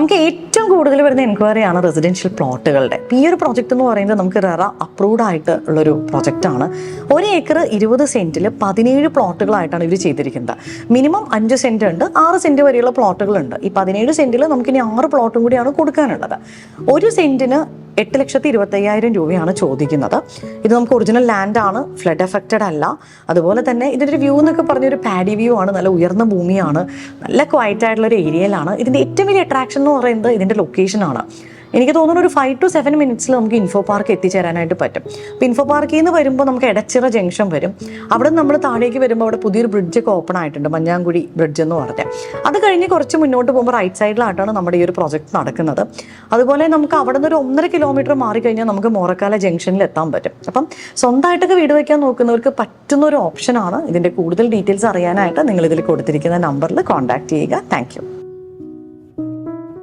നമുക്ക് ഏറ്റവും കൂടുതൽ വരുന്ന എൻക്വയറിയാണ് റെസിഡൻഷ്യൽ പ്ലോട്ടുകളുടെ. ഈ ഒരു പ്രോജക്റ്റ് എന്ന് പറയുന്നത് നമുക്ക് റെറ അപ്രൂവ്ഡ് ആയിട്ട് ഉള്ളൊരു പ്രോജക്റ്റാണ്. 1 ഏക്കർ 20 സെൻറ്റിൽ 17 പ്ലോട്ടുകളായിട്ടാണ് ഇവർ ചെയ്തിരിക്കുന്നത്. മിനിമം 5 സെൻറ്റ് ഉണ്ട്, 6 സെൻറ്റ് വരെയുള്ള പ്ലോട്ടുകളുണ്ട്. ഈ 17 സെൻറ്റിൽ നമുക്കിനി 6 പ്ലോട്ടും കൂടിയാണ് കൊടുക്കാനുള്ളത്. 1 സെൻറ്റിന് 8,25,000 രൂപയാണ് ചോദിക്കുന്നത്. ഇത് നമുക്ക് ഒറിജിനൽ ലാൻഡാണ്, ഫ്ലഡ് എഫക്റ്റഡ് അല്ല. അതുപോലെ തന്നെ ഇതിൻ്റെ ഒരു വ്യൂ എന്നൊക്കെ പറഞ്ഞൊരു പാഡി വ്യൂ ആണ്, നല്ല ഉയർന്ന ഭൂമിയാണ്, നല്ല ക്വയറ്റ് ആയിട്ടുള്ളൊരു ഏരിയയിലാണ്. ഇതിൻ്റെ ഏറ്റവും വലിയ അട്രാക്ഷൻ എന്ന് പറയുന്നത് ഇതിൻ്റെ ലൊക്കേഷനാണ്. എനിക്ക് തോന്നുന്നു ഒരു 5 to 7 മിനിറ്റ്സിൽ നമുക്ക് ഇൻഫോ പാർക്ക് എത്തിച്ചേരാനായിട്ട് പറ്റും. അപ്പോൾ ഇൻഫോ പാർക്കിൽ നിന്ന് വരുമ്പോൾ നമുക്ക് എടച്ചിറ ജംഗ്ഷൻ വരും. അവിടെ നിന്ന് നമ്മൾ താഴേക്ക് വരുമ്പോൾ അവിടെ പുതിയൊരു ബ്രിഡ്ജൊക്കെ ഓപ്പൺ ആയിട്ടുണ്ട്, മഞ്ഞാങ്കുടി ബ്രിഡ്ജ് എന്ന് പറഞ്ഞാൽ. അത് കഴിഞ്ഞ് കുറച്ച് മുന്നോട്ട് പോകുമ്പോൾ റൈറ്റ് സൈഡിലായിട്ടാണ് നമ്മുടെ ഈ ഒരു പ്രോജക്റ്റ് നടക്കുന്നത്. അതുപോലെ നമുക്ക് അവിടെ നിന്ന് ഒരു 1.5 കിലോമീറ്റർ മാറിക്കഴിഞ്ഞാൽ നമുക്ക് മോറക്കാല ജംഗ്ഷനിൽ എത്താൻ പറ്റും. അപ്പം സ്വന്തമായിട്ടൊക്കെ വീട് വയ്ക്കാൻ നോക്കുന്നവർക്ക് പറ്റുന്ന ഒരു ഓപ്ഷനാണ്. ഇതിൻ്റെ കൂടുതൽ ഡീറ്റെയിൽസ് അറിയാനായിട്ട് നിങ്ങൾ ഇതിൽ കൊടുത്തിരിക്കുന്ന നമ്പറിൽ കോൺടാക്ട് ചെയ്യുക. Thank you.